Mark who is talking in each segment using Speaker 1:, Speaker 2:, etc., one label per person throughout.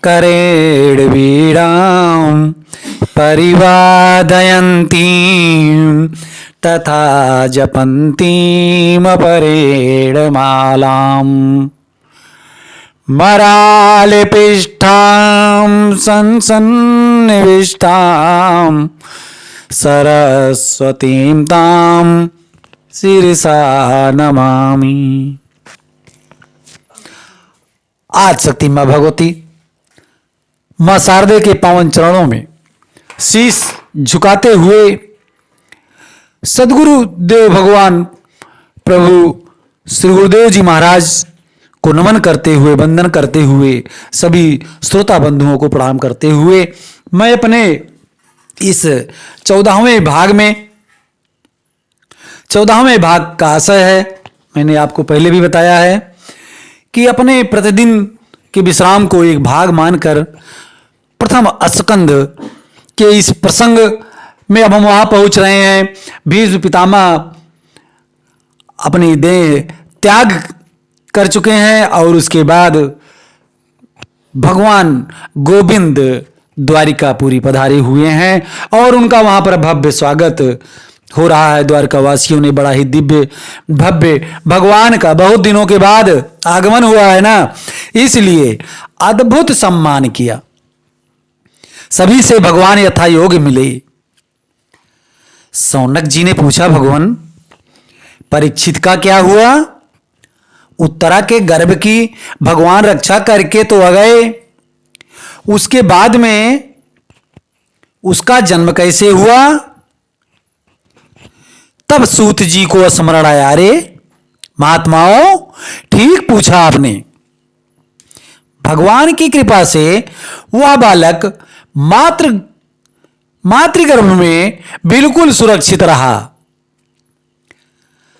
Speaker 1: करेणवीणां परिवादयन्तीं तथा जपन्तीमपरेणमालाम् मरालपिष्ठां संसन्निविष्टां सरस्वतीं तां शिरसा नमामि। आज शक्ति मां भगवती मां शारदे के पावन चरणों में शीश झुकाते हुए सदगुरु देव भगवान प्रभु श्री गुरुदेव जी महाराज को नमन करते हुए, वंदन करते हुए, सभी श्रोता बंधुओं को प्रणाम करते हुए मैं अपने इस 14वें भाग का आशय है, मैंने आपको पहले भी बताया है कि अपने प्रतिदिन के विश्राम को एक भाग मानकर प्रथम स्कंद के इस प्रसंग में अब हम वहां पहुंच रहे हैं। भीष्म पितामह अपनी देह त्याग कर चुके हैं और उसके बाद भगवान गोविंद द्वारिकापुरी पधारे हुए हैं और उनका वहां पर भव्य स्वागत हो रहा है। द्वारकावासियों ने बड़ा ही दिव्य भव्य भगवान का बहुत दिनों के बाद आगमन हुआ है ना, इसलिए अद्भुत सम्मान किया। सभी से भगवान यथा योग मिले। सौनक जी ने पूछा, भगवान परीक्षित का क्या हुआ? उत्तरा के गर्भ की भगवान रक्षा करके तो आ गए, उसके बाद में उसका जन्म कैसे हुआ? तब सूत जी को स्मरण आया, अरे महात्माओं ठीक पूछा आपने। भगवान की कृपा से वह बालक मातृगर्भ में बिल्कुल सुरक्षित रहा।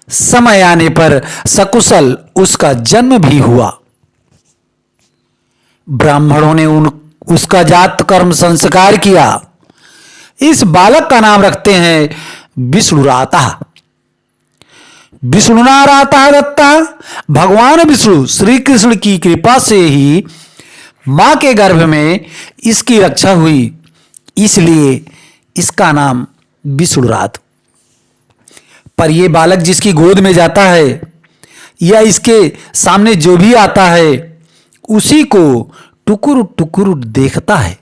Speaker 1: समय आने पर सकुशल उसका जन्म भी हुआ। ब्राह्मणों ने उसका जात कर्म संस्कार किया। इस बालक का नाम रखते हैं विष्णुराता। विष्णुनाराता दत्ता। भगवान विष्णु श्री कृष्ण की कृपा से ही मां के गर्भ में इसकी रक्षा हुई, इसलिए इसका नाम विष्णुरात। पर यह बालक जिसकी गोद में जाता है या इसके सामने जो भी आता है उसी को टुकुर टुकुर देखता है।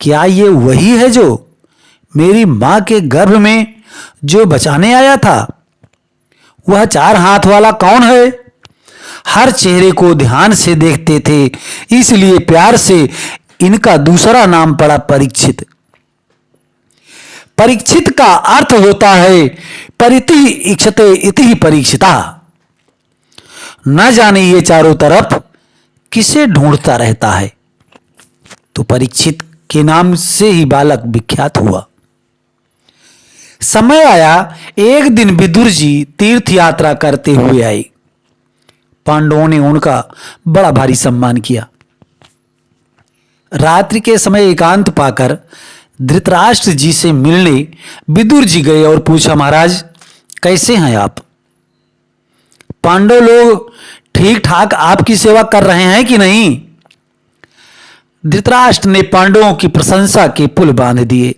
Speaker 1: क्या ये वही है जो मेरी मां के गर्भ में जो बचाने आया था? वह 4 हाथ वाला कौन है? हर चेहरे को ध्यान से देखते थे, इसलिए प्यार से इनका दूसरा नाम पड़ा परीक्षित। परीक्षित का अर्थ होता है परिति इक्षते इति परीक्षिता। न जाने ये चारों तरफ किसे ढूंढता रहता है, तो परीक्षित के नाम से ही बालक विख्यात हुआ। समय आया, एक दिन विदुर जी तीर्थ यात्रा करते हुए आए। पांडवों ने उनका बड़ा भारी सम्मान किया। रात्रि के समय एकांत पाकर धृतराष्ट्र जी से मिलने विदुर जी गए और पूछा, महाराज कैसे हैं आप? पांडव लोग ठीक ठाक आपकी सेवा कर रहे हैं कि नहीं? धृतराष्ट्र ने पांडवों की प्रशंसा के पुल बांध दिए।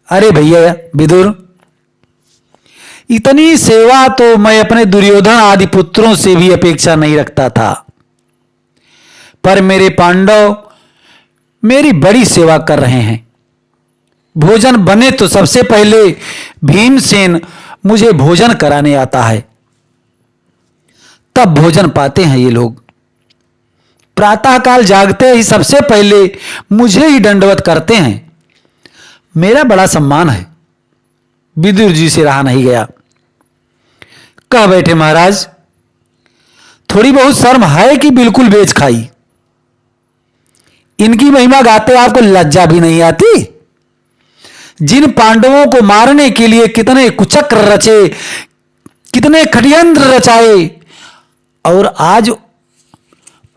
Speaker 1: अरे भैया विदुर, इतनी सेवा तो मैं अपने दुर्योधन आदि पुत्रों से भी अपेक्षा नहीं रखता था, पर मेरे पांडव मेरी बड़ी सेवा कर रहे हैं। भोजन बने तो सबसे पहले भीमसेन मुझे भोजन कराने आता है, तब भोजन पाते हैं ये लोग। प्रातःकाल जागते ही सबसे पहले मुझे ही दंडवत करते हैं। मेरा बड़ा सम्मान है। विदुर जी से रहा नहीं गया। कह बैठे, महाराज थोड़ी बहुत शर्म है कि बिल्कुल बेच खाई? इनकी महिमा गाते आपको लज्जा भी नहीं आती? जिन पांडवों को मारने के लिए कितने कुचक्र रचे, कितने षड्यंत्र रचाए, और आज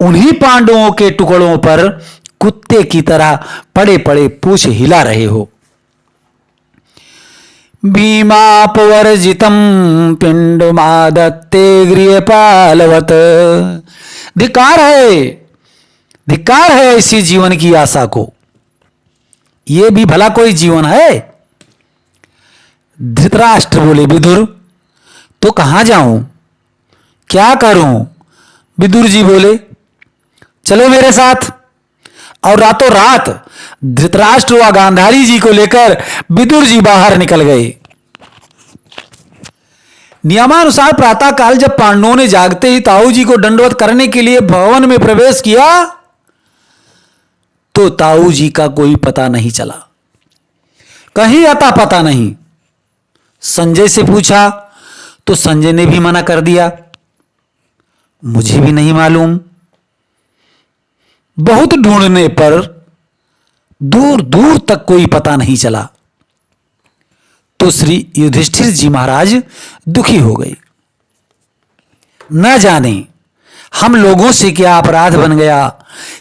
Speaker 1: उन्हीं पांडवों के टुकड़ों पर कुत्ते की तरह पड़े पड़े पूछ हिला रहे हो। भीमापवर्जितं पिंडमादत्ते गृहपालवत। धिक्कार है, धिक्कार है ऐसी जीवन की आशा को, यह भी भला कोई जीवन है। धृतराष्ट्र बोले, विदुर तो कहां जाऊं, क्या करूं। विदुर जी बोले, चलो मेरे साथ। और रातों रात धृतराष्ट्र व गांधारी जी को लेकर विदुर जी बाहर निकल गए। नियमानुसार प्रातः काल जब पांडवों ने जागते ही ताऊ जी को दंडवत करने के लिए भवन में प्रवेश किया तो ताऊ जी का कोई पता नहीं चला, कहीं अता पता नहीं। संजय से पूछा तो संजय ने भी मना कर दिया, मुझे भी नहीं मालूम। बहुत ढूंढने पर दूर दूर तक कोई पता नहीं चला तो श्री युधिष्ठिर जी महाराज दुखी हो गए। न जाने हम लोगों से क्या अपराध बन गया,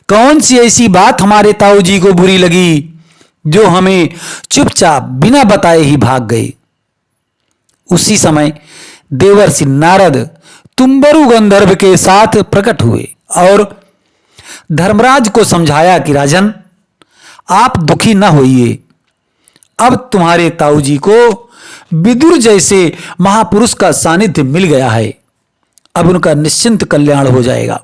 Speaker 1: कौन सी ऐसी बात हमारे ताऊ जी को बुरी लगी जो हमें चुपचाप बिना बताए ही भाग गए। उसी समय देवर्षि नारद तुम्बरु गंधर्व के साथ प्रकट हुए और धर्मराज को समझाया कि राजन, आप दुखी न होइए, अब तुम्हारे ताऊ जी को विदुर जैसे महापुरुष का सानिध्य मिल गया है, अब उनका निश्चिंत कल्याण हो जाएगा।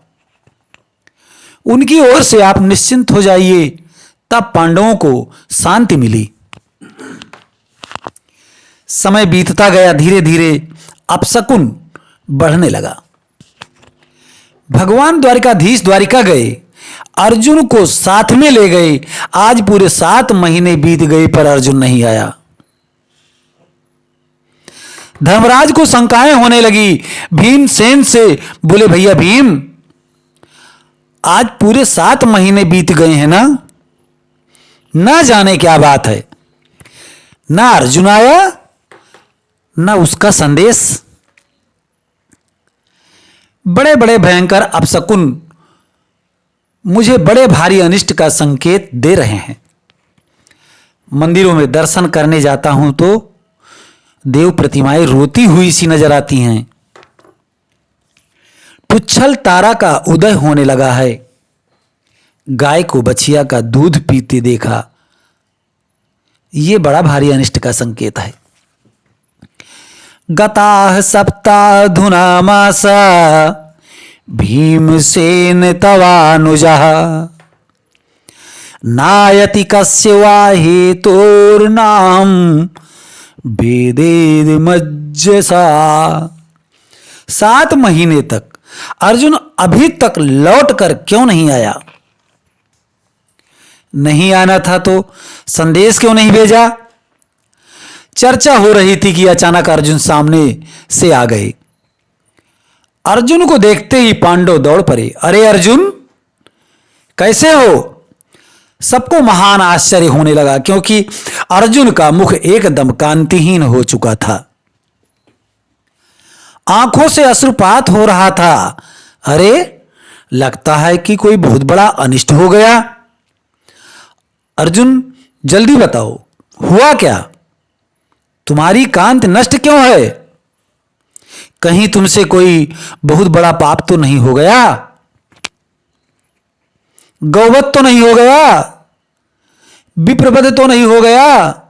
Speaker 1: उनकी ओर से आप निश्चिंत हो जाइए। तब पांडवों को शांति मिली। समय बीतता गया, धीरे धीरे अपशकुन बढ़ने लगा। भगवान द्वारिकाधीश द्वारिका गए, अर्जुन को साथ में ले गए। आज पूरे 7 महीने बीत गए पर अर्जुन नहीं आया। धर्मराज को शंकाएं होने लगी। भीमसेन से बोले, भैया भीम, आज पूरे 7 महीने बीत गए हैं ना जाने क्या बात है, ना अर्जुन आया ना उसका संदेश। बड़े बड़े भयंकर अपशकुन मुझे बड़े भारी अनिष्ट का संकेत दे रहे हैं। मंदिरों में दर्शन करने जाता हूं तो देव प्रतिमाएं रोती हुई सी नजर आती हैं। पुच्छल तारा का उदय होने लगा है। गाय को बछिया का दूध पीते देखा, यह बड़ा भारी अनिष्ट का संकेत है। गताः सप्ताधुना मासा भीमसेन तवानुजः नायति कस्य वा हेतोर्नाम वेदेदमज्जसा। 7 महीने तक अर्जुन अभी तक लौट कर क्यों नहीं आया? नहीं आना था तो संदेश क्यों नहीं भेजा? चर्चा हो रही थी कि अचानक अर्जुन सामने से आ गए। अर्जुन को देखते ही पांडव दौड़ पड़े। अरे अर्जुन, कैसे हो? सबको महान आश्चर्य होने लगा क्योंकि अर्जुन का मुख एकदम कांतिहीन हो चुका था। आंखों से अश्रुपात हो रहा था। अरे, लगता है कि कोई बहुत बड़ा अनिष्ट हो गया। अर्जुन, जल्दी बताओ, हुआ क्या? तुम्हारी कांति नष्ट क्यों है? कहीं तुमसे कोई बहुत बड़ा पाप तो नहीं हो गया? गौवध तो नहीं हो गया? विप्रवध तो नहीं हो गया?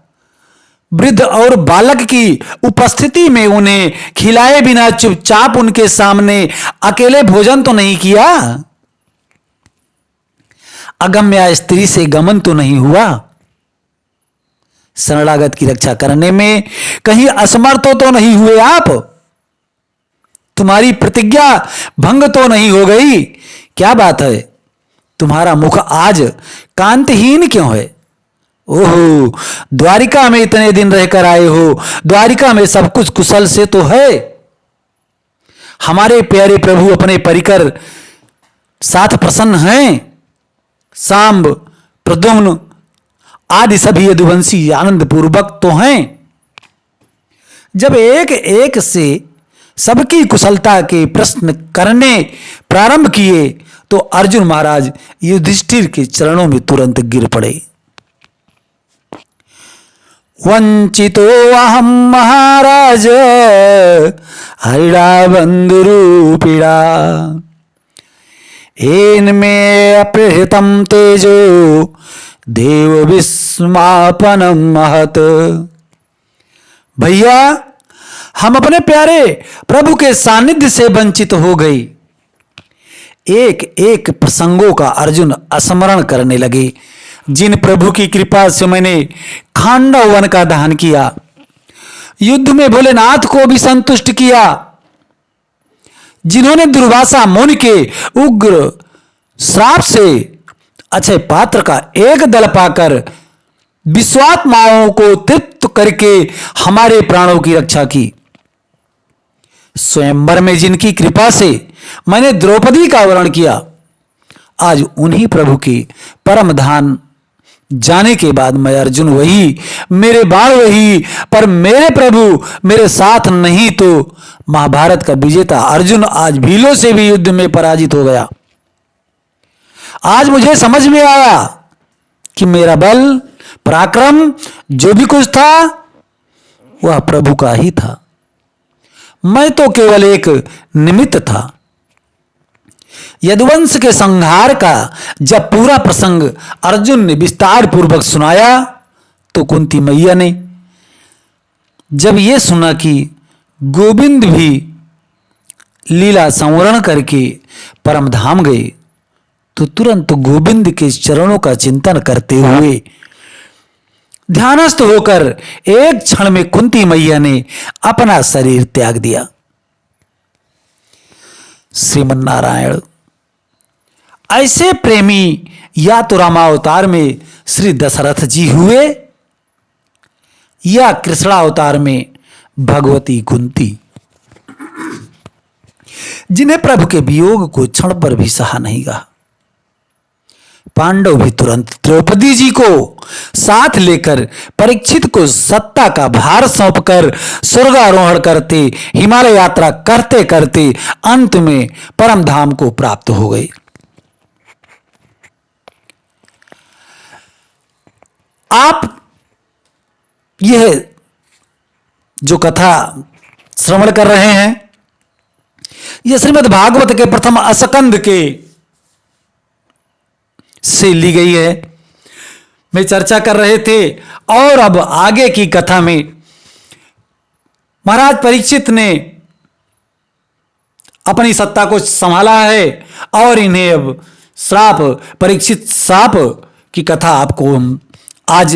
Speaker 1: वृद्ध और बालक की उपस्थिति में उन्हें खिलाए बिना चुपचाप उनके सामने अकेले भोजन तो नहीं किया? अगम्या स्त्री से गमन तो नहीं हुआ? शरणागत की रक्षा करने में कहीं असमर्थ तो नहीं हुए आप? तुम्हारी प्रतिज्ञा भंग तो नहीं हो गई? क्या बात है, तुम्हारा मुख आज कांतिहीन क्यों है? ओहो, द्वारिका में इतने दिन रहकर आए हो, द्वारिका में सब कुछ कुशल से तो है? हमारे प्यारे प्रभु अपने परिकर साथ प्रसन्न हैं? सांब, प्रद्युम्न आदि सभी यदुवंशी आनंद पूर्वक तो हैं? जब एक एक से सबकी कुशलता के प्रश्न करने प्रारंभ किए तो अर्जुन महाराज युधिष्ठिर के चरणों में तुरंत गिर पड़े। वंचितो अहम महाराज हरिणा बंधुरूपिणा, इनमें अप्रहृतम तेजो देव विस्मापनम महत। भैया, हम अपने प्यारे प्रभु के सानिध्य से वंचित हो गए। एक एक प्रसंगों का अर्जुन स्मरण करने लगे। जिन प्रभु की कृपा से मैंने खांडव वन का दहन किया, युद्ध में भोलेनाथ को भी संतुष्ट किया, जिन्होंने दुर्वासा मुनि के उग्र श्राप से अक्षय पात्र का एक दल पाकर विश्वात्माओं को तृप्त करके हमारे प्राणों की रक्षा की, स्वयंवर में जिनकी कृपा से मैंने द्रौपदी का वरण किया, आज उन्हीं प्रभु के परम धाम जाने के बाद मैं अर्जुन वही, मेरे बाण वही, पर मेरे प्रभु मेरे साथ नहीं तो महाभारत का विजेता अर्जुन आज भीलों से भी युद्ध में पराजित हो गया। आज मुझे समझ में आया कि मेरा बल पराक्रम जो भी कुछ था वह प्रभु का ही था, मैं तो केवल एक निमित्त था। यदुवंश के संहार का जब पूरा प्रसंग अर्जुन ने विस्तार पूर्वक सुनाया तो कुंती मैया ने जब यह सुना कि गोविंद भी लीला संवरण करके परम धाम गए, तो तुरंत गोविंद के चरणों का चिंतन करते हुए ध्यानस्थ होकर एक क्षण में कुंती मैया ने अपना शरीर त्याग दिया। श्रीमन नारायण, ऐसे प्रेमी या तो रामावतार में श्री दशरथ जी हुए या कृष्णावतार में भगवती कुंती, जिन्हें प्रभु के वियोग को क्षण पर भी सहा नहीं गया। पांडव भी तुरंत द्रौपदी जी को साथ लेकर परीक्षित को सत्ता का भार सौंपकर स्वर्गारोहण करते, हिमालय यात्रा करते करते अंत में परम धाम को प्राप्त हो गए। आप यह जो कथा श्रवण कर रहे हैं, यह श्रीमद् भागवत के प्रथम स्कंद के से ली गई है। मैं चर्चा कर रहे थे और अब आगे की कथा में महाराज परीक्षित ने अपनी सत्ता को संभाला है और इन्हें अब श्राप, परीक्षित श्राप की कथा आपको हम आज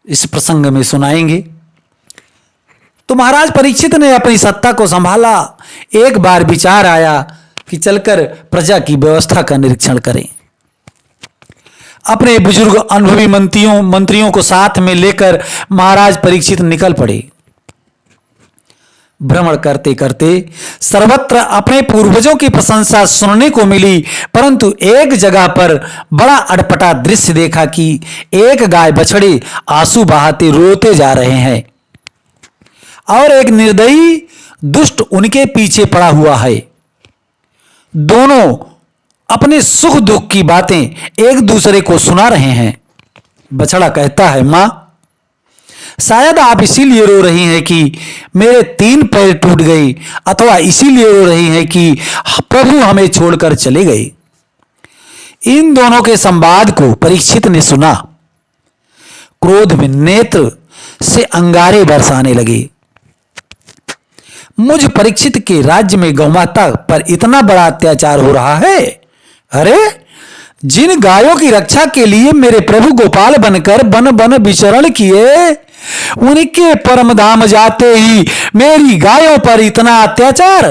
Speaker 1: इस प्रसंग में सुनाएंगे। तो महाराज परीक्षित ने अपनी सत्ता को संभाला। एक बार विचार आया कि चलकर प्रजा की व्यवस्था का निरीक्षण करें। अपने बुजुर्ग अनुभवी मंत्रियों को साथ में लेकर महाराज परीक्षित निकल पड़े। भ्रमण करते करते सर्वत्र अपने पूर्वजों की प्रशंसा सुनने को मिली, परंतु एक जगह पर बड़ा अटपटा दृश्य देखा कि एक गाय बछड़े आंसू बहाते रोते जा रहे हैं और एक निर्दयी दुष्ट उनके पीछे पड़ा हुआ है। दोनों अपने सुख दुख की बातें एक दूसरे को सुना रहे हैं। बछड़ा कहता है, मां, शायद आप इसीलिए रो रही हैं कि मेरे 3 पैर टूट गए, अथवा इसीलिए रो रही हैं कि प्रभु हमें छोड़कर चले गए। इन दोनों के संवाद को परीक्षित ने सुना। क्रोध में नेत्र से अंगारे बरसाने लगे। मुझ परीक्षित के राज्य में गौमाता पर इतना बड़ा अत्याचार हो रहा है। अरे, जिन गायों की रक्षा के लिए मेरे प्रभु गोपाल बनकर बन बन विचरण किए, उनके परम धाम जाते ही मेरी गायों पर इतना अत्याचार।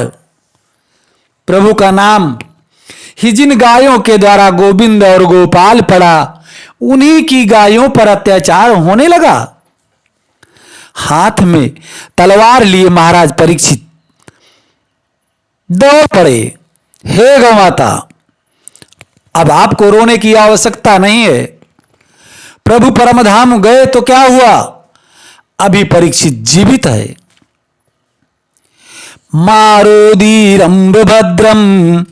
Speaker 1: प्रभु का नाम ही जिन गायों के द्वारा गोविंद और गोपाल पड़ा, उन्हीं की गायों पर अत्याचार होने लगा। हाथ में तलवार लिए महाराज परीक्षित दौड़ पड़े। हे गौमाता, अब आपको रोने की आवश्यकता नहीं है। प्रभु परमधाम गए तो क्या हुआ, अभी परीक्षित जीवित है। मारोदीरंब भद्रम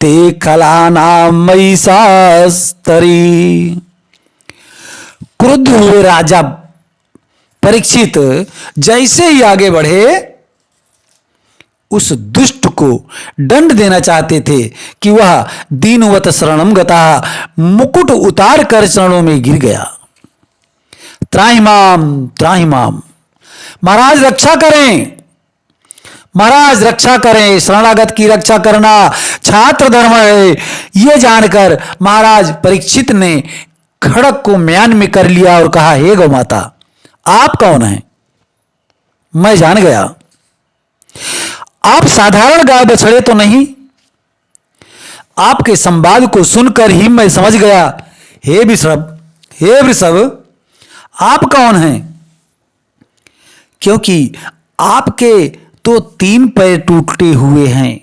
Speaker 1: ते खलानाम महिषास्तरी। क्रुद्ध हुए राजा परीक्षित जैसे ही आगे बढ़े, उस दुष्ट को दंड देना चाहते थे कि वह दीनवत शरणम गता मुकुट उतार कर चरणों में गिर गया। त्राहिमाम त्राहिमाम, महाराज रक्षा करें, महाराज रक्षा करें। शरणागत की रक्षा करना छात्र धर्म है। यह जानकर महाराज परीक्षित ने खड़ग को म्यान में कर लिया और कहा, हे गौ माता, आप कौन हैं? मैं जान गया, आप साधारण गाय बछड़े तो नहीं। आपके संवाद को सुनकर ही मैं समझ गया। हे वृषभ, आप कौन हैं? क्योंकि आपके तो 3 पैर टूटे हुए हैं।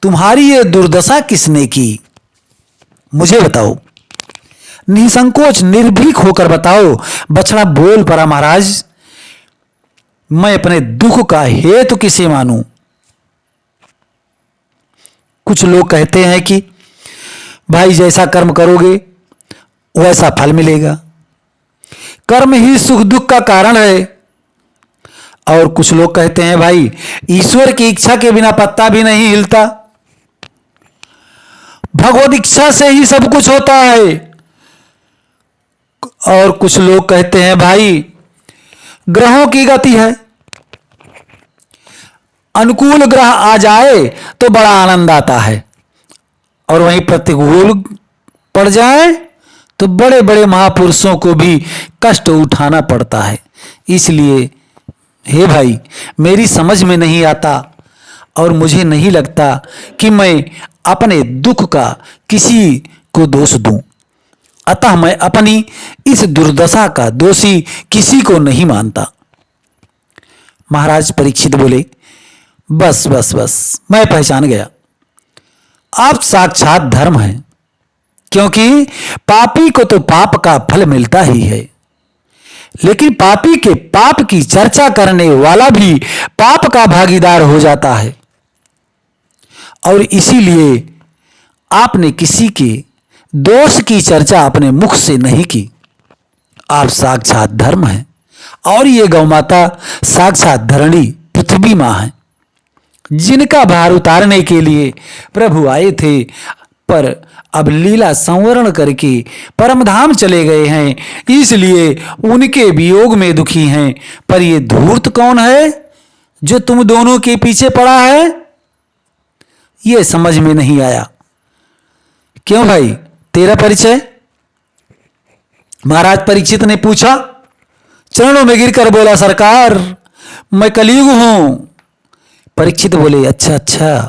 Speaker 1: तुम्हारी ये दुर्दशा किसने की? मुझे बताओ, निसंकोच निर्भीक होकर बताओ। बछड़ा बोल पड़ा, महाराज, मैं अपने दुख का हेतु किसे मानूं? कुछ लोग कहते हैं कि भाई जैसा कर्म करोगे वैसा फल मिलेगा, कर्म ही सुख दुख का कारण है। और कुछ लोग कहते हैं भाई ईश्वर की इच्छा के बिना पत्ता भी नहीं हिलता, भगवत इच्छा से ही सब कुछ होता है। और कुछ लोग कहते हैं भाई ग्रहों की गति है, अनुकूल ग्रह आ जाए तो बड़ा आनंद आता है और वहीं प्रतिकूल पड़ जाए तो बड़े बड़े महापुरुषों को भी कष्ट उठाना पड़ता है। इसलिए हे भाई, मेरी समझ में नहीं आता और मुझे नहीं लगता कि मैं अपने दुख का किसी को दोष दूं। अतः मैं अपनी इस दुर्दशा का दोषी किसी को नहीं मानता। महाराज परीक्षित बोले, बस बस बस, मैं पहचान गया, आप साक्षात धर्म हैं। क्योंकि पापी को तो पाप का फल मिलता ही है, लेकिन पापी के पाप की चर्चा करने वाला भी पाप का भागीदार हो जाता है। और इसीलिए आपने किसी के दोष की चर्चा अपने मुख से नहीं की। आप साक्षात धर्म हैं और ये गौ माता साक्षात धरणी पृथ्वी मां है, जिनका भार उतारने के लिए प्रभु आए थे, पर अब लीला संवरण करके परमधाम चले गए हैं, इसलिए उनके वियोग में दुखी हैं। पर ये धूर्त कौन है जो तुम दोनों के पीछे पड़ा है? ये समझ में नहीं आया। क्यों भाई, तेरा परिचय? महाराज परीक्षित ने पूछा। चरणों में गिरकर बोला, सरकार, मैं कलयुग हूं। परीक्षित बोले, अच्छा अच्छा,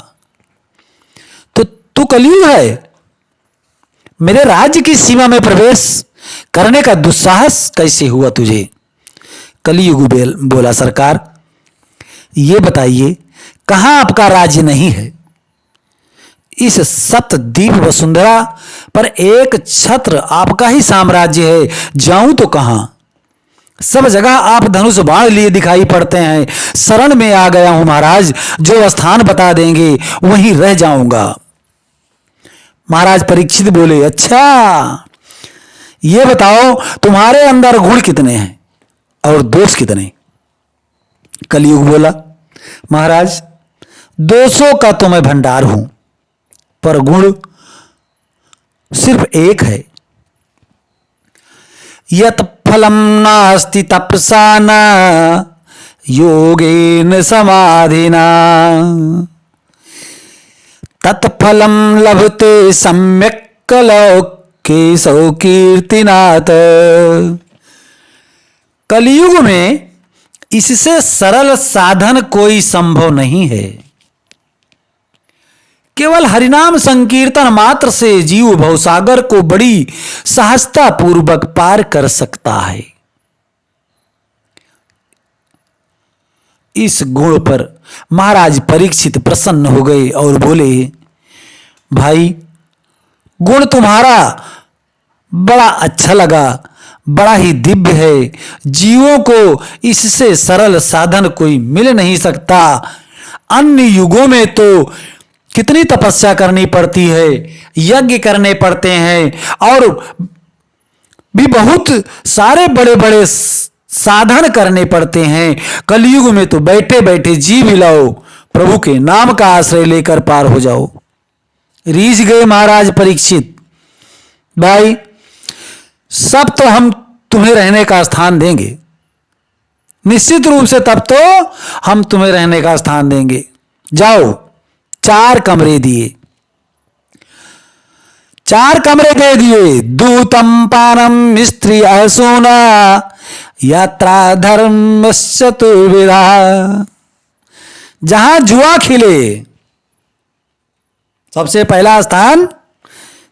Speaker 1: तो तू कलयुग है? मेरे राज्य की सीमा में प्रवेश करने का दुस्साहस कैसे हुआ तुझे? कलयुग बोला, सरकार, ये बताइए कहां आपका राज्य नहीं है? इस सप्तद्वीप वसुंधरा पर एक छत्र आपका ही साम्राज्य है। जाऊं तो कहां? सब जगह आप धनुष बाण लिए दिखाई पड़ते हैं। शरण में आ गया हूं महाराज, जो स्थान बता देंगे वहीं रह जाऊंगा। महाराज परीक्षित बोले, अच्छा ये बताओ तुम्हारे अंदर गुण कितने हैं और दोष कितने? कलयुग बोला, महाराज दोषों का तो मैं भंडार हूं, पर गुण सिर्फ एक है। यत फलम नास्ति तपसा न योगेन समाधिना तत्फलम लभते सम्यक कलौकेशो कीर्तिनाथ। कलयुग में इससे सरल साधन कोई संभव नहीं है। केवल हरिनाम संकीर्तन मात्र से जीव भवसागर को बड़ी सहजता पूर्वक पार कर सकता है। इस गुण पर महाराज परीक्षित प्रसन्न हो गए और बोले, भाई गुण तुम्हारा बड़ा अच्छा लगा, बड़ा ही दिव्य है। जीवों को इससे सरल साधन कोई मिल नहीं सकता। अन्य युगों में तो कितनी तपस्या करनी पड़ती है, यज्ञ करने पड़ते हैं और भी बहुत सारे बड़े बड़े साधन करने पड़ते हैं। कलयुग में तो बैठे बैठे जी मिलाओ, प्रभु के नाम का आश्रय लेकर पार हो जाओ। रीझ गए महाराज परीक्षित, भाई सब तो हम तुम्हें रहने का स्थान देंगे, निश्चित रूप से तब तो हम तुम्हें रहने का स्थान देंगे। जाओ, 4 कमरे दिए, 4 कमरे दे दिए। दूतम पानम स्त्री असोना यात्रा धर्म चतुर्विधा। जहां जुआ खिले, सबसे पहला स्थान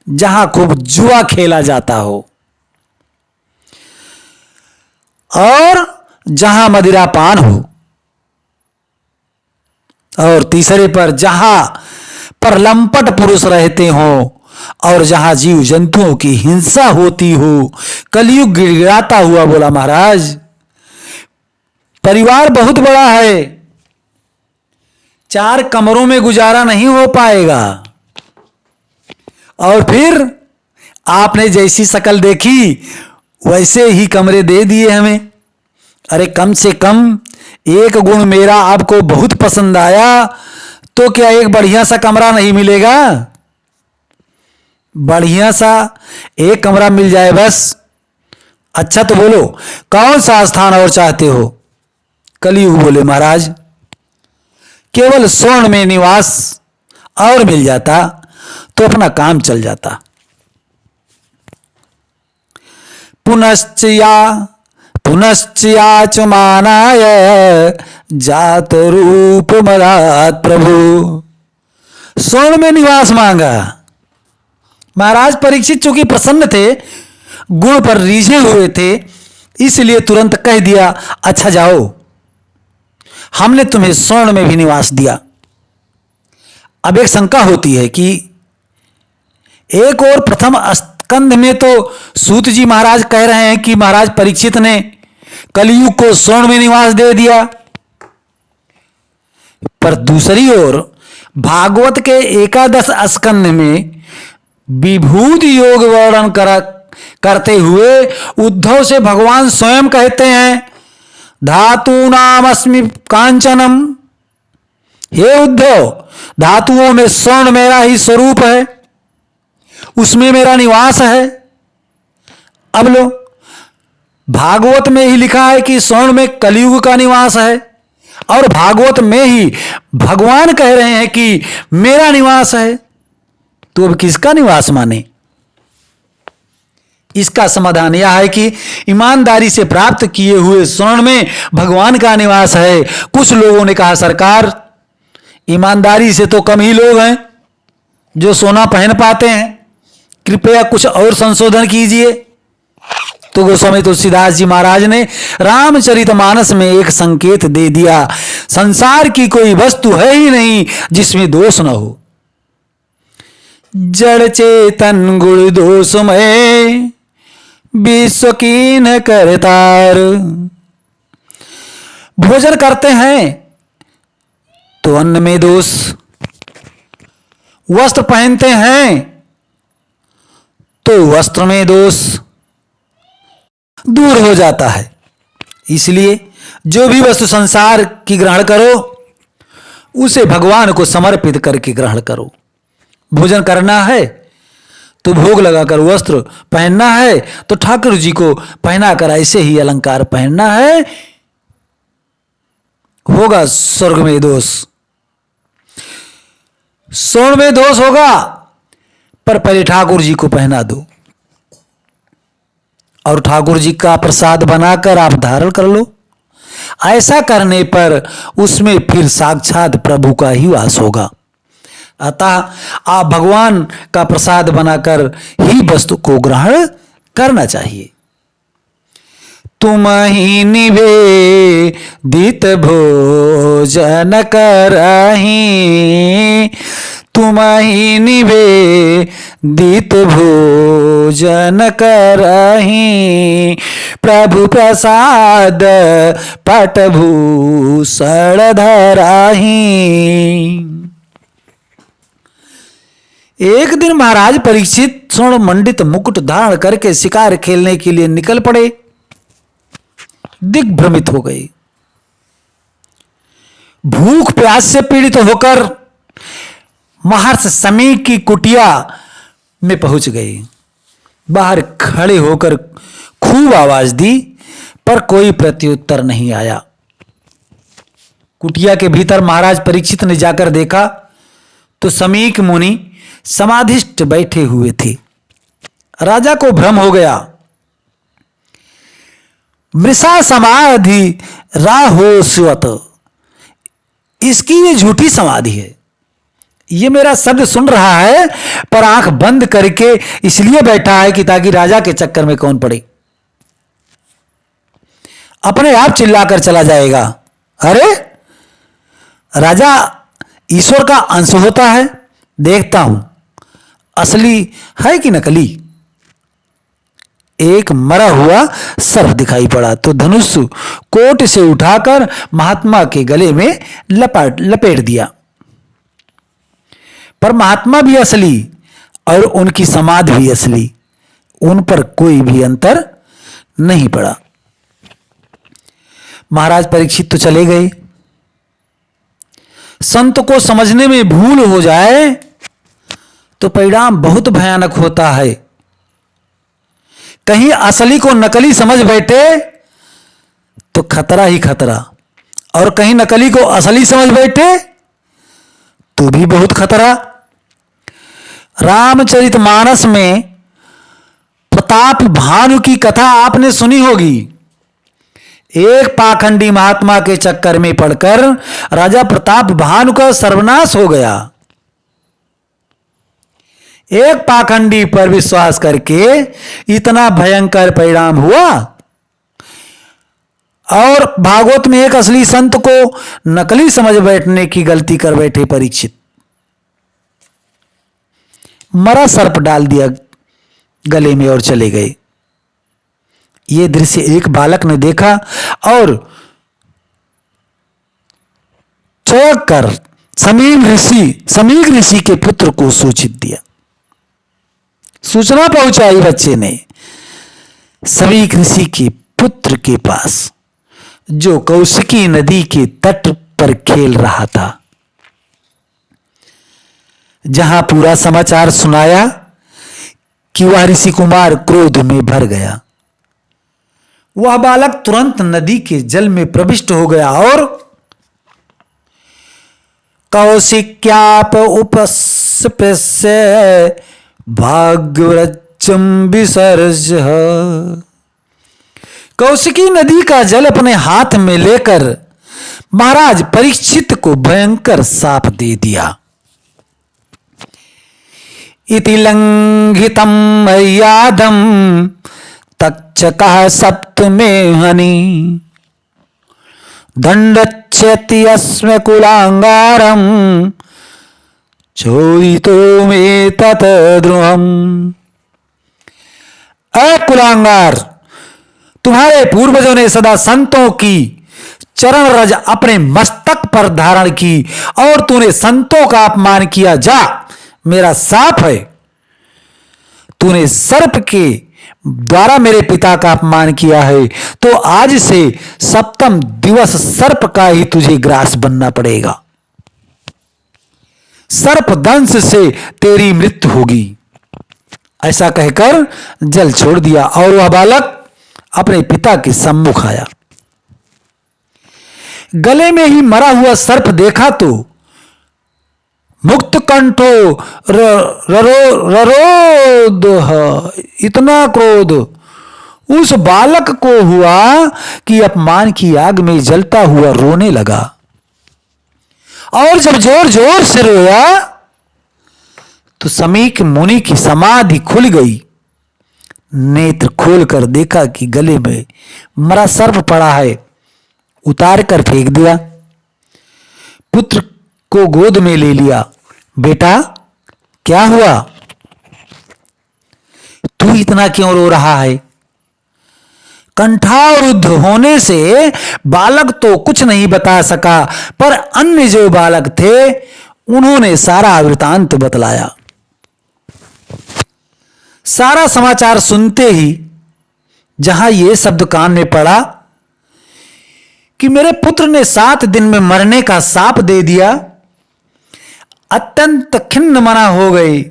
Speaker 1: जहां खूब जुआ खेला जाता हो, और जहां मदिरा पान हो, और तीसरे पर जहां पर लंपट पुरुष रहते हो, और जहां जीव जंतुओं की हिंसा होती हो। कलयुग गिड़गिड़ाता हुआ बोला, महाराज परिवार बहुत बड़ा है, 4 कमरों में गुजारा नहीं हो पाएगा। और फिर आपने जैसी शक्ल देखी वैसे ही कमरे दे दिए हमें। अरे कम से कम एक गुण मेरा आपको बहुत पसंद आया, तो क्या एक बढ़िया सा कमरा नहीं मिलेगा? बढ़िया सा एक कमरा मिल जाए बस। अच्छा तो बोलो कौन सा स्थान और चाहते हो? कलयुग बोले, महाराज केवल स्वर्ण में निवास और मिल जाता तो अपना काम चल जाता। पुनश्च याचमानाय जात रूप मदात प्रभु। स्वर्ण में निवास मांगा। महाराज परीक्षित चूंकि प्रसन्न थे, गुण पर रीझे हुए थे, इसलिए तुरंत कह दिया, अच्छा जाओ, हमने तुम्हें स्वर्ण में भी निवास दिया। अब एक शंका होती है कि एक और प्रथम स्कंध में तो सूत जी महाराज कह रहे हैं कि महाराज परीक्षित ने कलयुग को स्वर्ण में निवास दे दिया, पर दूसरी ओर भागवत के 11 स्कंध में विभूति योग वर्णन करते हुए उद्धव से भगवान स्वयं कहते हैं, धातु नाम अस्मि कांचनम। हे उद्धव, धातुओं में स्वर्ण मेरा ही स्वरूप है, उसमें मेरा निवास है। अब लो, भागवत में ही लिखा है कि स्वर्ण में कलयुग का निवास है, और भागवत में ही भगवान कह रहे हैं कि मेरा निवास है, तो अब किसका निवास माने? इसका समाधान यह है कि ईमानदारी से प्राप्त किए हुए स्वर्ण में भगवान का निवास है। कुछ लोगों ने कहा, सरकार ईमानदारी से तो कम ही लोग हैं जो सोना पहन पाते हैं, कृपया कुछ और संशोधन कीजिए। तो गोस्वामी तुलसीदास जी महाराज ने रामचरितमानस में एक संकेत दे दिया, संसार की कोई वस्तु है ही नहीं जिसमें दोष न हो। जड़ चेतन गुण दोषमय विश्व कीन करतार। भोजन करते हैं तो अन्न में दोष, वस्त्र पहनते हैं तो वस्त्र में दोष दूर हो जाता है। इसलिए जो भी वस्तु संसार की ग्रहण करो उसे भगवान को समर्पित करके ग्रहण करो। भोजन करना है तो भोग लगाकर, वस्त्र पहनना है तो ठाकुर जी को पहनाकर ऐसे ही अलंकार पहनना है, होगा स्वर्ग में दोष, स्वर्ण में दोष होगा, पर पहले ठाकुर जी को पहना दो और ठाकुर जी का प्रसाद बनाकर आप धारण कर लो। ऐसा करने पर उसमें फिर साक्षात प्रभु का ही वास होगा। अतः आप भगवान का प्रसाद बनाकर ही वस्तु को ग्रहण करना चाहिए। तुम ही निवेदित भोजन करहि, तुम ही निवेदित भोजन करहि, प्रभु प्रसाद पटभूषण धरहि। एक दिन महाराज परीक्षित स्वर्ण मंडित मुकुट धारण करके शिकार खेलने के लिए निकल पड़े। दिग्भ्रमित हो गए। भूख प्यास से पीड़ित होकर महर्षि समीक की कुटिया में पहुंच गए। बाहर खड़े होकर खूब आवाज दी, पर कोई प्रत्युत्तर नहीं आया। कुटिया के भीतर महाराज परीक्षित ने जाकर देखा तो समीक मुनि समाधिष्ठ बैठे हुए थे। राजा को भ्रम हो गया। मृषा समाधि राहोस्वत, इसकी ये झूठी समाधि है। ये मेरा शब्द सुन रहा है पर आंख बंद करके इसलिए बैठा है कि ताकि राजा के चक्कर में कौन पड़े, अपने आप चिल्लाकर चला जाएगा। अरे राजा ईश्वर का अंश होता है, देखता हूं असली है कि नकली। एक मरा हुआ सर्प दिखाई पड़ा तो धनुष कोट से उठाकर महात्मा के गले में लपेट दिया। पर महात्मा भी असली और उनकी समाधि भी असली, उन पर कोई भी अंतर नहीं पड़ा। महाराज परीक्षित तो चले गए। संत को समझने में भूल हो जाए तो परिणाम बहुत भयानक होता है। कहीं असली को नकली समझ बैठे तो खतरा ही खतरा, और कहीं नकली को असली समझ बैठे तो भी बहुत खतरा। रामचरितमानस में प्रताप भानु की कथा आपने सुनी होगी। एक पाखंडी महात्मा के चक्कर में पड़कर राजा प्रताप भानु का सर्वनाश हो गया। एक पाखंडी पर विश्वास करके इतना भयंकर परिणाम हुआ, और भागवत में एक असली संत को नकली समझ बैठने की गलती कर बैठे परीक्षित। मरा सर्प डाल दिया गले में और चले गए। यह दृश्य एक बालक ने देखा और चौंक कर समीक ऋषि के पुत्र को सूचित दिया। सूचना पहुंचाई बच्चे ने समीक ऋषि के पुत्र के पास, जो कौशिकी नदी के तट पर खेल रहा था। जहां पूरा समाचार सुनाया कि वह ऋषि कुमार क्रोध में भर गया। वह बालक तुरंत नदी के जल में प्रविष्ट हो गया और कौशिक्याप उपस्पृश्य भाग्यवृक्षं विसर्ज, कौशिकी नदी का जल अपने हाथ में लेकर महाराज परीक्षित को भयंकर शाप दे दिया। इति लंघितम मर्यादम तक्षकः सप्तमे हनि दंडच्छति अस्म कुलांगारम चोरितो में तत द्रुहम। कुलांगार, तुम्हारे पूर्वजों ने सदा संतों की चरण रज अपने मस्तक पर धारण की और तूने संतों का अपमान किया। जा, मेरा साप है। तूने सर्प के द्वारा मेरे पिता का अपमान किया है, तो आज से सप्तम दिवस सर्प का ही तुझे ग्रास बनना पड़ेगा। सर्प दंश से तेरी मृत्यु होगी। ऐसा कहकर जल छोड़ दिया और वह बालक अपने पिता के सम्मुख आया। गले में ही मरा हुआ सर्प देखा तो मुक्त कंठो ररोद, इतना क्रोध उस बालक को हुआ कि अपमान की आग में जलता हुआ रोने लगा। और जब जोर जोर से रोया तो समीक मुनि की समाधि खुल गई। नेत्र खोलकर देखा कि गले में मरा सर्प पड़ा है, उतार कर फेंक दिया। पुत्र को गोद में ले लिया। बेटा, क्या हुआ? तू इतना क्यों रो रहा है? कंठारुद्ध होने से बालक तो कुछ नहीं बता सका, पर अन्य जो बालक थे उन्होंने सारा वृतांत बतलाया। सारा समाचार सुनते ही जहां यह शब्द कान में पड़ा कि मेरे पुत्र ने 7 दिन में मरने का शाप दे दिया। अत्यंत खिन्न मना हो गए।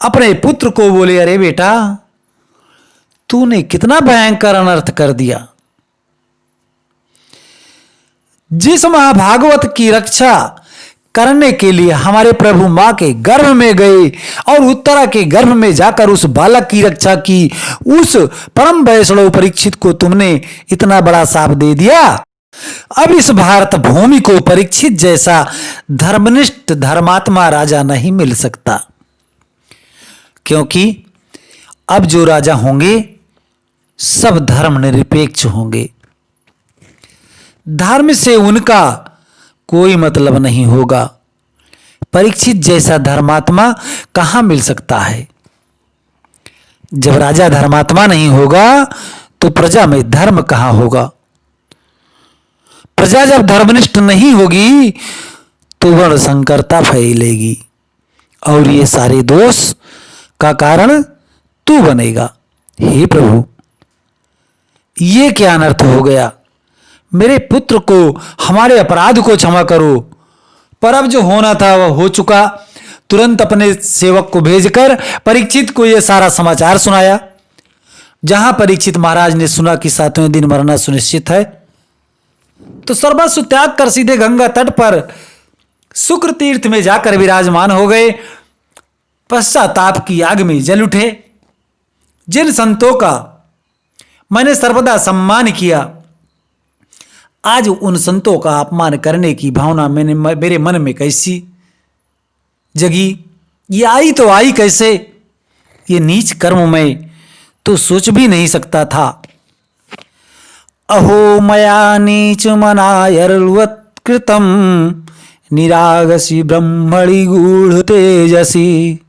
Speaker 1: अपने पुत्र को बोले, अरे बेटा, तूने कितना भयंकर अनर्थ कर दिया। जिस महाभागवत की रक्षा करने के लिए हमारे प्रभु मां के गर्भ में गए और उत्तरा के गर्भ में जाकर उस बालक की रक्षा की, उस परम वैष्णव परीक्षित को तुमने इतना बड़ा शाप दे दिया। अब इस भारत भूमि को परीक्षित जैसा धर्मनिष्ठ धर्मात्मा राजा नहीं मिल सकता, क्योंकि अब जो राजा होंगे सब धर्म निरपेक्ष होंगे। धर्म से उनका कोई मतलब नहीं होगा। परीक्षित जैसा धर्मात्मा कहां मिल सकता है। जब राजा धर्मात्मा नहीं होगा तो प्रजा में धर्म कहां होगा। प्रजा जब धर्मनिष्ठ नहीं होगी तो वर्ण संकरता फैलेगी और ये सारे दोष का कारण तू बनेगा। हे प्रभु, ये क्या अनर्थ हो गया। मेरे पुत्र को, हमारे अपराध को क्षमा करो। पर अब जो होना था वह हो चुका। तुरंत अपने सेवक को भेजकर परीक्षित को यह सारा समाचार सुनाया। जहां परीक्षित महाराज ने सुना कि 7वें दिन मरना सुनिश्चित है, तो सर्वस्व त्याग कर सीधे गंगा तट पर शुक्र तीर्थ में जाकर विराजमान हो गए। पश्चाताप की आग में जल उठे। जिन संतों का मैंने सर्वदा सम्मान किया, आज उन संतों का अपमान करने की भावना मेरे मन में कैसी जगी। ये आई तो आई कैसे। ये नीच कर्म मैं तो सोच भी नहीं सकता था। अहो मया नीच मनायर्वत् कृतम निरागसी ब्रह्मणि गूढ़ तेजसी।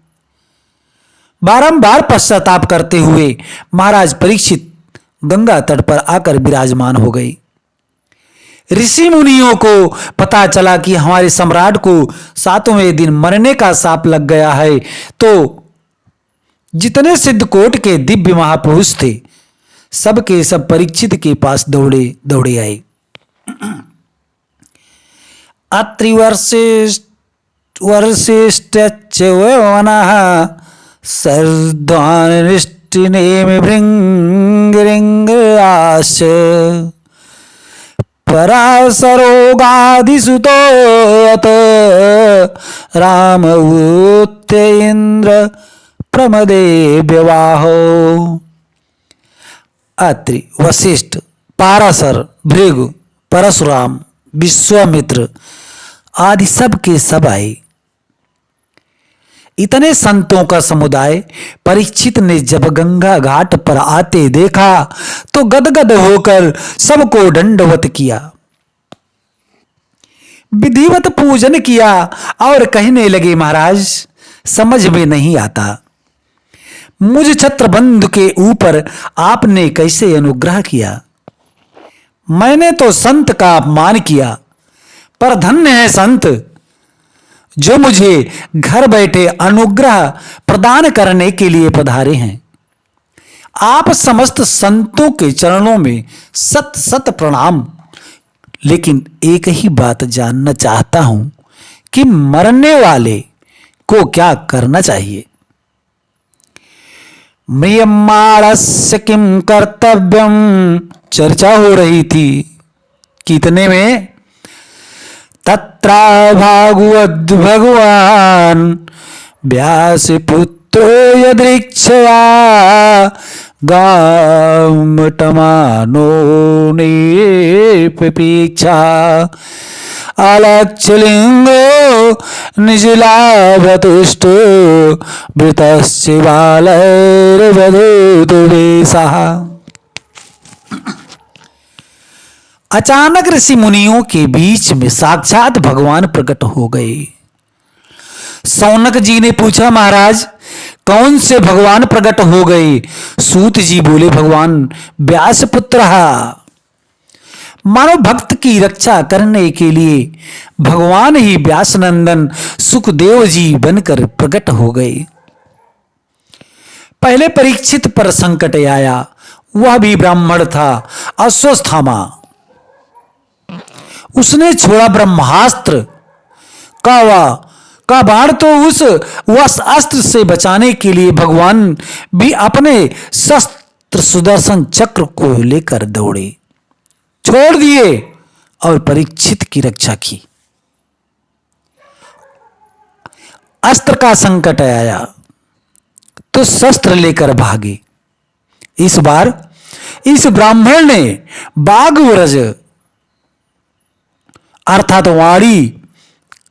Speaker 1: बारंबार पश्चाताप करते हुए महाराज परीक्षित गंगा तट पर आकर विराजमान हो गई। ऋषि मुनियों को पता चला कि हमारे सम्राट को 7वें दिन मरने का शाप लग गया है, तो जितने सिद्धकोट के दिव्य महापुरुष थे सबके सब परीक्षित के पास दौड़े दौड़े आए। अत्रिवर्षिष्ठ वनः सर्धानिष्टिनेमि भृंगिरिंगाश परासरोगाधिसुतो यत् रामवूत्य इंद्र प्रमदे व्यवाहो। अत्रि, वशिष्ठ, पाराशर, भृगु, परशुराम, विश्वामित्र आदि सब के सब आए। इतने संतों का समुदाय परीक्षित ने जब गंगा घाट पर आते देखा तो गदगद होकर सबको दंडवत किया, विधिवत पूजन किया और कहने लगे, महाराज समझ में नहीं आता, मुझ छत्रबंधु के ऊपर आपने कैसे अनुग्रह किया। मैंने तो संत का अपमान किया, पर धन्य है संत जो मुझे घर बैठे अनुग्रह प्रदान करने के लिए पधारे हैं। आप समस्त संतों के चरणों में सत सत प्रणाम। लेकिन एक ही बात जानना चाहता हूं कि मरने वाले को क्या करना चाहिए। म्रियमाणस्य किम कर्तव्यम चर्चा हो रही थी। कितने में तत्रा भागवत भगवान व्यास पुत्रो यदृक्षया गामटमानो निपेक्षा अलक्षलिंगो निजलाभतुष्टो वृतस्य बालैर्वधूतो वेशः। अचानक ऋषि मुनियों के बीच में साक्षात भगवान प्रकट हो गए। सौनक जी ने पूछा, महाराज कौन से भगवान प्रकट हो गए। सूत जी बोले, भगवान व्यास पुत्र। मानव भक्त की रक्षा करने के लिए भगवान ही व्यास नंदन सुखदेव जी बनकर प्रकट हो गए। पहले परीक्षित पर संकट आया, वह भी ब्राह्मण था, अश्वस्थामा। उसने छोड़ा ब्रह्मास्त्र का बाण तो उस वस अस्त्र से बचाने के लिए भगवान भी अपने शस्त्र सुदर्शन चक्र को लेकर दौड़े, छोड़ दिए और परीक्षित की रक्षा की। अस्त्र का संकट आया तो शस्त्र लेकर भागे। इस बार इस ब्राह्मण ने बाघव्रज अर्थात वाणी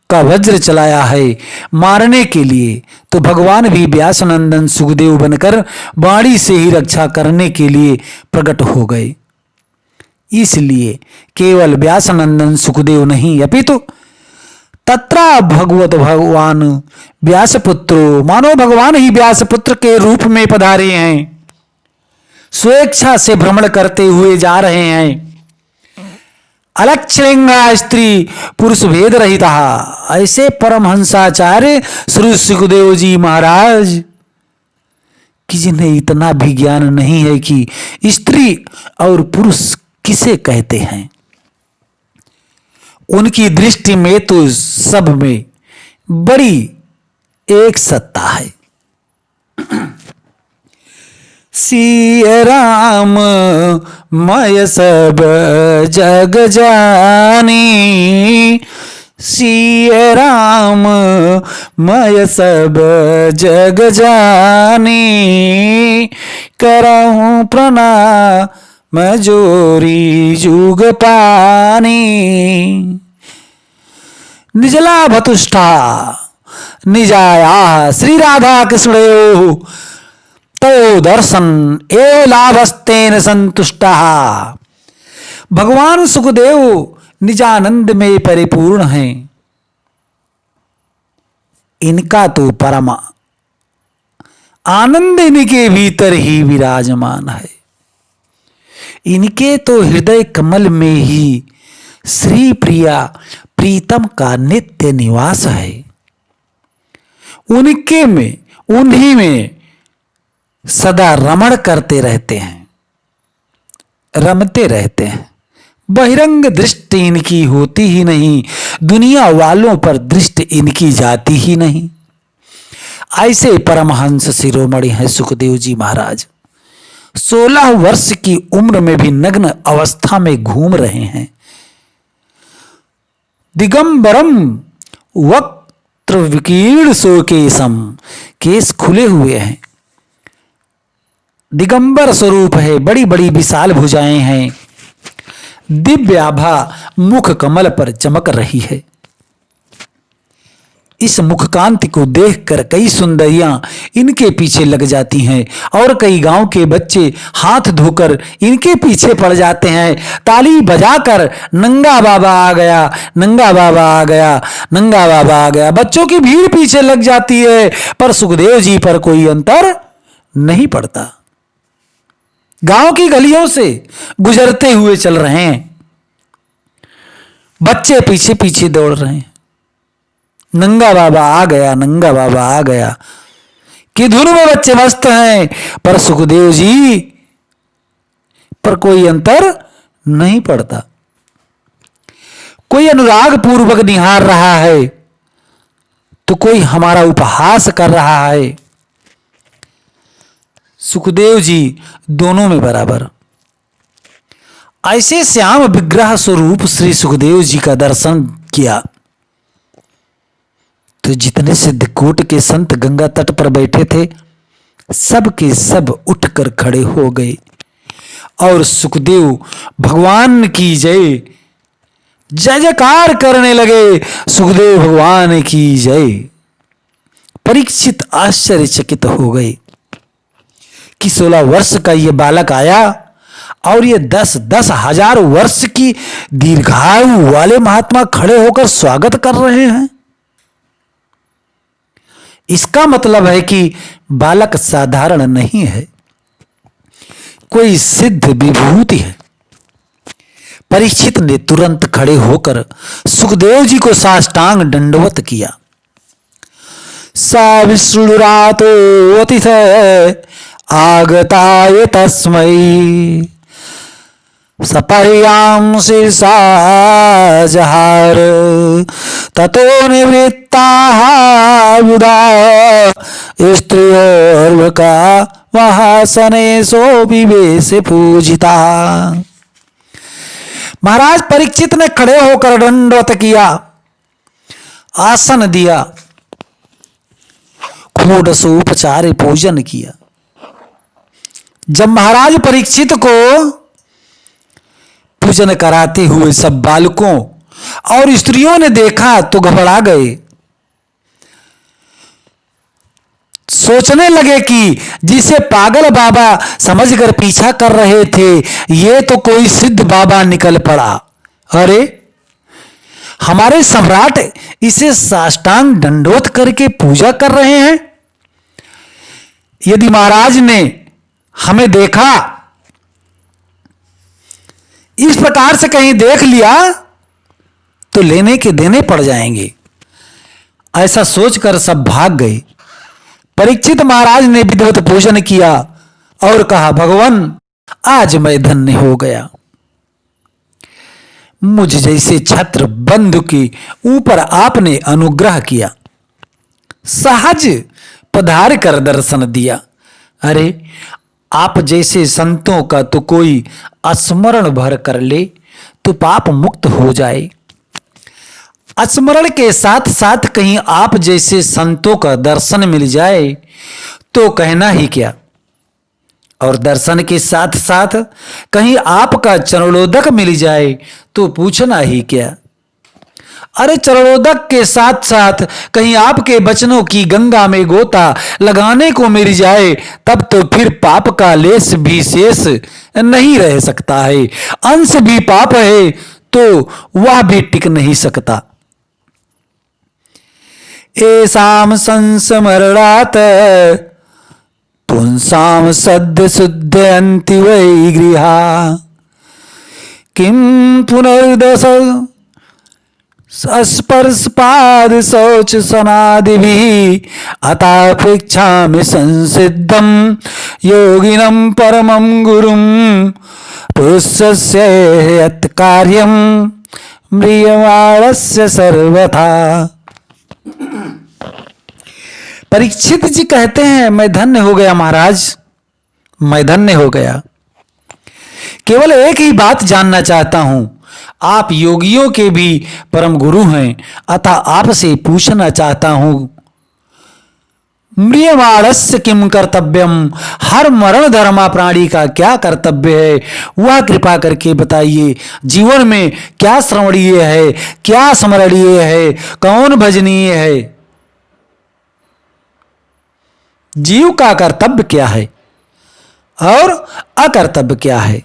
Speaker 1: का वज्र चलाया है मारने के लिए, तो भगवान भी व्यासनंदन सुखदेव बनकर वाणी से ही रक्षा करने के लिए प्रकट हो गए। इसलिए केवल व्यासनंदन सुखदेव नहीं अपितु तत्रा भगवत भगवान व्यासपुत्रो, मानो भगवान ही व्यासपुत्र के रूप में पधारे हैं, स्वेच्छा से भ्रमण करते हुए जा रहे हैं। अलक्षलिंगा स्त्री पुरुष भेद रहिता, ऐसे परमहंसाचार्य श्री सुखदेव जी महाराज कि जिन्हें इतना भी ज्ञान नहीं है कि स्त्री और पुरुष किसे कहते हैं। उनकी दृष्टि में तो सब में बड़ी एक सत्ता है। सिय राम मय सब जग जानी, सिय राम मय सब जग जानी, करहूं प्रणाम जोरी जुग पानी। निजला भतुष्ठा निजाया श्री राधा कृष्णयो, तो दर्शन ए लाभस्तेन संतुष्टा। भगवान सुखदेव निजानंद में परिपूर्ण हैं, इनका तो परम आनंद इनके भीतर ही विराजमान है। इनके तो हृदय कमल में ही श्री प्रिया प्रीतम का नित्य निवास है। उनके में उन्हीं में सदा रमण करते रहते हैं, रमते रहते हैं। बहिरंग दृष्टि इनकी होती ही नहीं, दुनिया वालों पर दृष्टि इनकी जाती ही नहीं। ऐसे परमहंस शिरोमणि हैं सुखदेव जी महाराज। 16 वर्ष की उम्र में भी नग्न अवस्था में घूम रहे हैं। दिगंबरम वक्त्र विकीर्ण सोकेशम, केस खुले हुए हैं, दिगंबर स्वरूप है, बड़ी बड़ी विशाल भुजाएं हैं, दिव्य आभा मुख कमल पर चमक रही है। इस मुख कांति को देखकर कई सुंदरियां इनके पीछे लग जाती हैं और कई गांव के बच्चे हाथ धोकर इनके पीछे पड़ जाते हैं, ताली बजाकर नंगा बाबा आ गया, नंगा बाबा आ गया, नंगा बाबा आ गया। बच्चों की भीड़ पीछे लग जाती है, पर सुखदेव जी पर कोई अंतर नहीं पड़ता। गांव की गलियों से गुजरते हुए चल रहे हैं, बच्चे पीछे पीछे दौड़ रहे हैं। नंगा बाबा आ गया, नंगा बाबा आ गया कि धुन में बच्चे मस्त हैं, पर सुखदेव जी पर कोई अंतर नहीं पड़ता। कोई अनुराग पूर्वक निहार रहा है तो कोई हमारा उपहास कर रहा है। सुखदेव जी दोनों में बराबर। ऐसे श्याम विग्रह स्वरूप श्री सुखदेव जी का दर्शन किया तो जितने सिद्धकूट के संत गंगा तट पर बैठे थे सब के सब उठकर खड़े हो गए और सुखदेव भगवान की जय जय जयकार करने लगे। सुखदेव भगवान की जय। परीक्षित आश्चर्यचकित हो गए कि 16 वर्ष का ये बालक आया और ये 10-10 हजार वर्ष की दीर्घायु वाले महात्मा खड़े होकर स्वागत कर रहे हैं। इसका मतलब है कि बालक साधारण नहीं है, कोई सिद्ध विभूति है। परीक्षित ने तुरंत खड़े होकर सुखदेव जी को साष्टांग दंडवत किया। सा विष्णुरातो अतिथ आगताय तस्मै सपर्यां शीर्षा जहार ततो निवृत्ताः विदा स्त्रियोर्वका वहासनेशो विवेश पूजिता। महाराज परीक्षित ने खड़े होकर दंडवत किया, आसन दिया, षोडशोपचार पूजन किया। जब महाराज परीक्षित को पूजन कराते हुए सब बालकों और स्त्रियों ने देखा तो घबरा गए। सोचने लगे कि जिसे पागल बाबा समझकर पीछा कर रहे थे, ये तो कोई सिद्ध बाबा निकल पड़ा। अरे हमारे सम्राट इसे साष्टांग दंडोत करके पूजा कर रहे हैं। यदि महाराज ने हमें देखा, इस प्रकार से कहीं देख लिया तो लेने के देने पड़ जाएंगे। ऐसा सोचकर सब भाग गए। परीक्षित महाराज ने विधिवत पूजन किया और कहा, भगवान आज मैं धन्य हो गया। मुझ जैसे छत्र बंधु के ऊपर आपने अनुग्रह किया, सहज पधार कर दर्शन दिया। अरे आप जैसे संतों का तो कोई स्मरण भर कर ले तो पाप मुक्त हो जाए। स्मरण के साथ साथ कहीं आप जैसे संतों का दर्शन मिल जाए तो कहना ही क्या, और दर्शन के साथ साथ कहीं आपका चरणोदक मिल जाए तो पूछना ही क्या। अरे चरणोदक के साथ साथ कहीं आपके वचनों की गंगा में गोता लगाने को मिल जाए तब तो फिर पाप का लेस भी शेष नहीं रह सकता है। अंश भी पाप है तो वह भी टिक नहीं सकता। एसाम संस्मरणात् पुंसाम सद्य शुद्ध अंति वै गृहा किम पुनर्दश स्पर्शपाद शौच सनादि अतापेक्षामि संसिद्धम योगिनम परमं गुरुम पुरुषस्य यत् कार्यम म्रियमाणस्य सर्वथा। परीक्षित जी कहते हैं, मैं धन्य हो गया महाराज, मैं धन्य हो गया। केवल एक ही बात जानना चाहता हूं, आप योगियों के भी परम गुरु हैं, अतः आपसे पूछना चाहता हूं, म्रियमाणस्य किम कर्तव्यम, हर मरण धर्मा प्राणी का क्या कर्तव्य है, वह कृपा करके बताइए। जीवन में क्या श्रवणीय है, क्या स्मरणीय है, कौन भजनीय है, जीव का कर्तव्य क्या है और अकर्तव्य क्या है,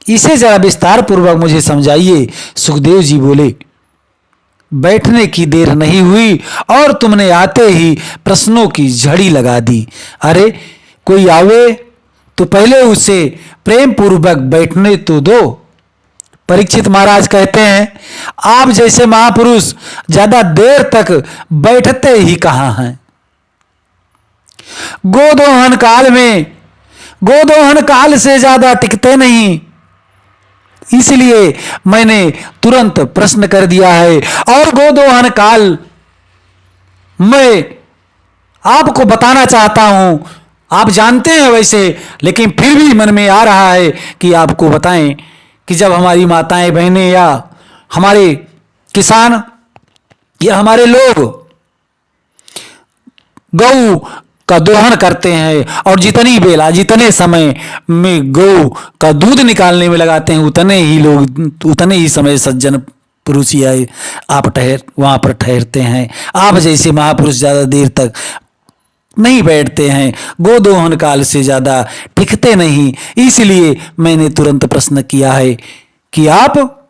Speaker 1: इसे जरा विस्तार पूर्वक मुझे समझाइए। सुखदेव जी बोले, बैठने की देर नहीं हुई और तुमने आते ही प्रश्नों की झड़ी लगा दी। अरे कोई आवे तो पहले उसे प्रेम पूर्वक बैठने तो दो। परीक्षित महाराज कहते हैं, आप जैसे महापुरुष ज्यादा देर तक बैठते ही कहां हैं। गोदोहन काल में गोदोहन काल से ज्यादा टिकते नहीं, इसलिए मैंने तुरंत प्रश्न कर दिया है। और गोदोहन काल मैं आपको बताना चाहता हूं, आप जानते हैं वैसे, लेकिन फिर भी मन में आ रहा है कि आपको बताएं कि जब हमारी माताएं बहनें या हमारे किसान या हमारे लोग गऊ का दोहन करते हैं और जितनी बेला जितने समय में गौ का दूध निकालने में लगाते हैं, उतने ही लोग उतने ही समय सज्जन पुरुष या आप वहां पर ठहरते हैं। आप जैसे महापुरुष ज्यादा देर तक नहीं बैठते हैं, गोदोहन काल से ज्यादा टिकते नहीं। इसलिए मैंने तुरंत प्रश्न किया है कि आप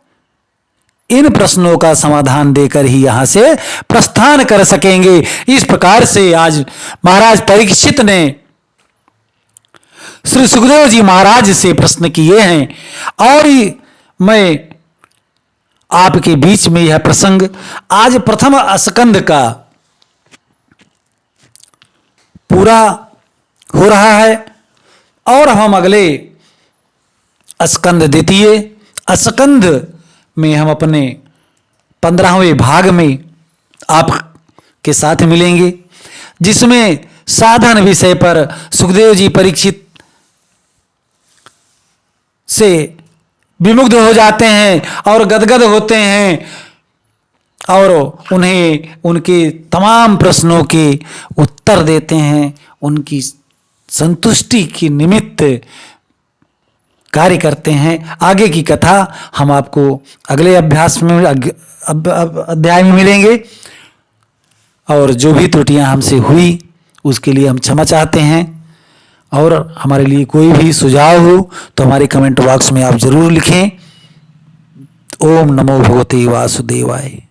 Speaker 1: इन प्रश्नों का समाधान देकर ही यहां से प्रस्थान कर सकेंगे। इस प्रकार से आज महाराज परीक्षित ने श्री सुखदेव जी महाराज से प्रश्न किए हैं और मैं आपके बीच में यह प्रसंग आज प्रथम स्कंद का पूरा हो रहा है और हम अगले स्कंद द्वितीय, स्कंद में हम अपने 15वें भाग में आपके साथ मिलेंगे, जिसमें साधन विषय पर सुखदेव जी परीक्षित से विमुग्ध हो जाते हैं और गदगद होते हैं और उन्हें उनके तमाम प्रश्नों के उत्तर देते हैं, उनकी संतुष्टि के निमित्त कार्य करते हैं। आगे की कथा हम आपको अगले अध्याय में मिलेंगे और जो भी त्रुटियां हमसे हुई उसके लिए हम क्षमा चाहते हैं और हमारे लिए कोई भी सुझाव हो तो हमारे कमेंट बॉक्स में आप जरूर लिखें। ओम नमो भगवते वासुदेवाय।